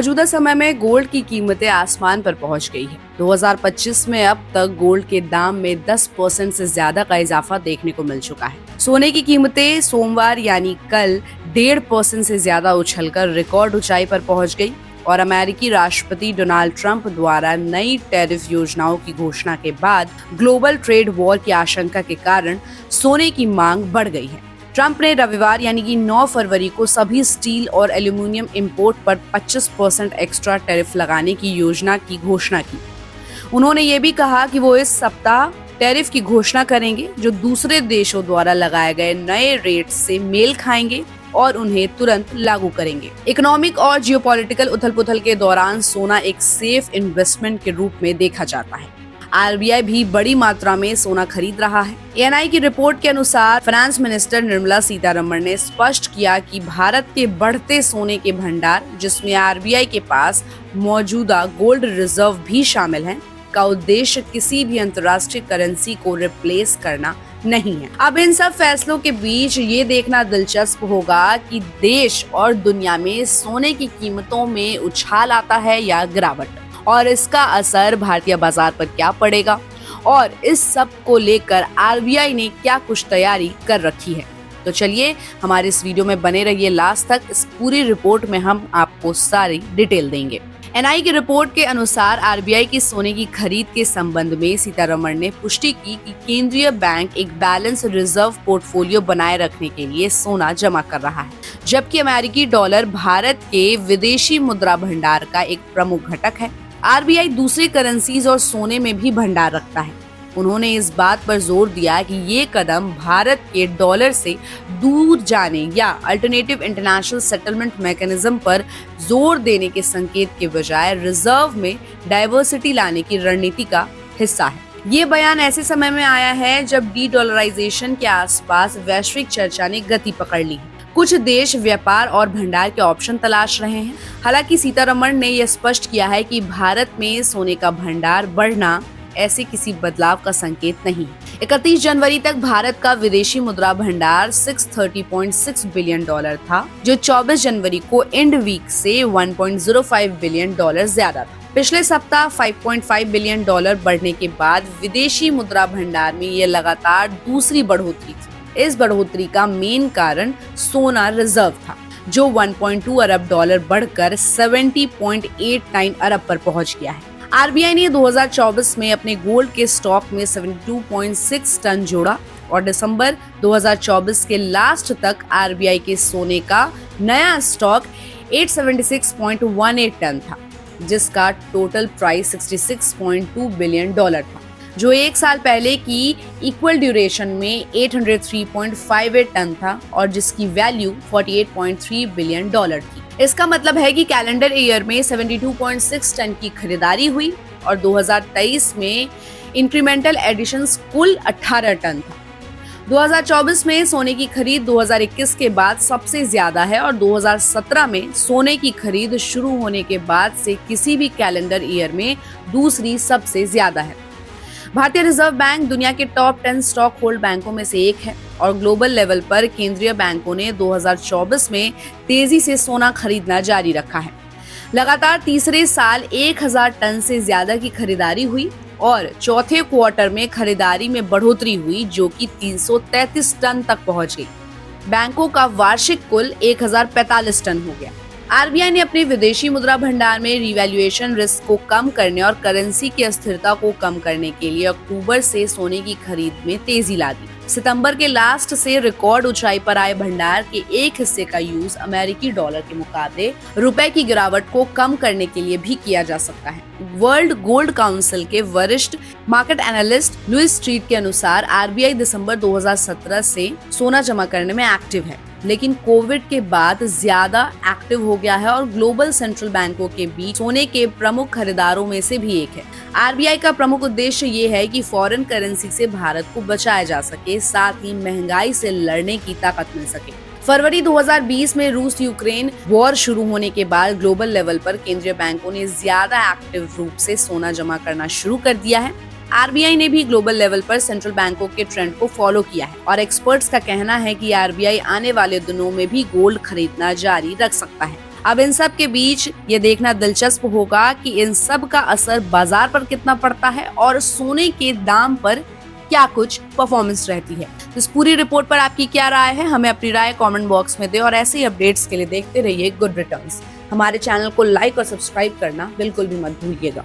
मौजूदा समय में गोल्ड की कीमतें आसमान पर पहुंच गई है। 2025 में अब तक गोल्ड के दाम में 10% से ज्यादा का इजाफा देखने को मिल चुका है। सोने की कीमतें सोमवार यानी कल 1.5% से ज्यादा उछलकर रिकॉर्ड ऊंचाई पर पहुंच गई और अमेरिकी राष्ट्रपति डोनाल्ड ट्रंप द्वारा नई टैरिफ योजनाओं की घोषणा के बाद ग्लोबल ट्रेड वॉर की आशंका के कारण सोने की मांग बढ़ गई है। ट्रंप ने रविवार यानी कि 9 फरवरी को सभी स्टील और एल्यूमिनियम इंपोर्ट पर 25% एक्स्ट्रा टैरिफ लगाने की योजना की घोषणा की। उन्होंने ये भी कहा कि वो इस सप्ताह टैरिफ की घोषणा करेंगे जो दूसरे देशों द्वारा लगाए गए नए रेट से मेल खाएंगे और उन्हें तुरंत लागू करेंगे। इकोनॉमिक और जियोपॉलिटिकल उथल-पुथल के दौरान सोना एक सेफ इन्वेस्टमेंट के रूप में देखा जाता है। आरबीआई भी बड़ी मात्रा में सोना खरीद रहा है। एएनआई की रिपोर्ट के अनुसार फाइनेंस मिनिस्टर निर्मला सीतारमण ने स्पष्ट किया कि भारत के बढ़ते सोने के भंडार, जिसमें आरबीआई के पास मौजूदा गोल्ड रिजर्व भी शामिल है, का उद्देश्य किसी भी अंतर्राष्ट्रीय करेंसी को रिप्लेस करना नहीं है। अब इन सब फैसलों के बीच ये देखना दिलचस्प होगा कि देश और दुनिया में सोने की कीमतों में उछाल आता है या गिरावट, और इसका असर भारतीय बाजार पर क्या पड़ेगा और इस सब को लेकर आरबीआई ने क्या कुछ तैयारी कर रखी है। तो चलिए हमारे इस वीडियो में बने रहिए लास्ट तक। इस पूरी रिपोर्ट में हम आपको सारी डिटेल देंगे। एनआई की रिपोर्ट के अनुसार आरबीआई की सोने की खरीद के संबंध में सीतारमण ने पुष्टि की कि केंद्रीय बैंक एक बैलेंस रिजर्व पोर्टफोलियो बनाए रखने के लिए सोना जमा कर रहा है, जबकि अमेरिकी डॉलर भारत के विदेशी मुद्रा भंडार का एक प्रमुख घटक है। आरबीआई दूसरी करेंसीज और सोने में भी भंडार रखता है। उन्होंने इस बात पर जोर दिया कि ये कदम भारत के डॉलर से दूर जाने या अल्टरनेटिव इंटरनेशनल सेटलमेंट मैकेनिज्म पर जोर देने के संकेत के बजाय रिजर्व में डाइवर्सिटी लाने की रणनीति का हिस्सा है। ये बयान ऐसे समय में आया है जब डी डॉलराइजेशन के आसपास वैश्विक चर्चा ने गति पकड़ ली है। कुछ देश व्यापार और भंडार के ऑप्शन तलाश रहे हैं। हालांकि सीतारमण ने यह स्पष्ट किया है कि भारत में सोने का भंडार बढ़ना ऐसे किसी बदलाव का संकेत नहीं। 31 जनवरी तक भारत का विदेशी मुद्रा भंडार $630.6 बिलियन था, जो 24 जनवरी को एंड वीक से $1.05 बिलियन ज्यादा था। पिछले सप्ताह $5.5 बिलियन बढ़ने के बाद विदेशी मुद्रा भंडार में ये लगातार दूसरी बढ़ोतरी थी। इस बढ़ोतरी का मेन कारण सोना रिजर्व था, जो $1.2 अरब बढ़कर 70.89 अरब पर पहुंच गया है। आरबीआई ने 2024 में अपने गोल्ड के स्टॉक में 72.6 टन जोड़ा और दिसंबर 2024 के लास्ट तक आरबीआई के सोने का नया स्टॉक 876.18 टन था, जिसका टोटल प्राइस $66.2 बिलियन था, जो एक साल पहले की इक्वल ड्यूरेशन में 803.58 टन था और जिसकी वैल्यू $48.3 बिलियन थी। इसका मतलब है कि कैलेंडर ईयर में 72.6 टन की खरीदारी हुई और 2023 में इंक्रीमेंटल एडिशंस कुल 18 टन था। 2024 में सोने की खरीद 2021 के बाद सबसे ज्यादा है और 2017 में सोने की खरीद शुरू होने के बाद से किसी भी कैलेंडर ईयर में दूसरी सबसे ज्यादा है। भारतीय रिजर्व बैंक दुनिया के टॉप 10 स्टॉक होल्ड बैंकों में से एक है और ग्लोबल लेवल पर केंद्रीय बैंकों ने 2024 में तेजी से सोना खरीदना जारी रखा है। लगातार तीसरे साल 1000 टन से ज्यादा की खरीदारी हुई और चौथे क्वार्टर में खरीदारी में बढ़ोतरी हुई, जो कि 333 टन तक पहुंच गई। बैंकों का वार्षिक कुल 1045 टन हो गया। आरबीआई ने अपने विदेशी मुद्रा भंडार में रिवैल्यूएशन रिस्क को कम करने और करेंसी की अस्थिरता को कम करने के लिए अक्टूबर से सोने की खरीद में तेजी ला दी। सितंबर के लास्ट से रिकॉर्ड ऊंचाई पर आए भंडार के एक हिस्से का यूज अमेरिकी डॉलर के मुकाबले रुपए की गिरावट को कम करने के लिए भी किया जा सकता है। वर्ल्ड गोल्ड काउंसिल के वरिष्ठ मार्केट एनालिस्ट लुइस स्ट्रीट के अनुसार आरबीआई दिसंबर 2017 से सोना जमा करने में एक्टिव है, लेकिन कोविड के बाद ज्यादा एक्टिव हो गया है और ग्लोबल सेंट्रल बैंकों के बीच सोने के प्रमुख खरीदारों में से भी एक है। आरबीआई का प्रमुख उद्देश्य ये है कि फॉरेन करेंसी से भारत को बचाया जा सके, साथ ही महंगाई से लड़ने की ताकत मिल सके। फरवरी 2020 में रूस यूक्रेन वॉर शुरू होने के बाद ग्लोबल लेवल पर केंद्रीय बैंकों ने ज्यादा एक्टिव रूप से सोना जमा करना शुरू कर दिया है। आरबीआई ने भी ग्लोबल लेवल पर सेंट्रल बैंकों के ट्रेंड को फॉलो किया है और एक्सपर्ट्स का कहना है कि आरबीआई आने वाले दिनों में भी गोल्ड खरीदना जारी रख सकता है। अब इन सब के बीच ये देखना दिलचस्प होगा कि इन सब का असर बाजार पर कितना पड़ता है और सोने के दाम पर क्या कुछ परफॉर्मेंस रहती है। तो इस पूरी रिपोर्ट पर आपकी क्या राय है, हमें अपनी राय कमेंट बॉक्स में दें और ऐसे ही अपडेट्स के लिए देखते रहिए गुड रिटर्न्स। हमारे चैनल को लाइक और सब्सक्राइब करना बिल्कुल भी मत भूलिएगा।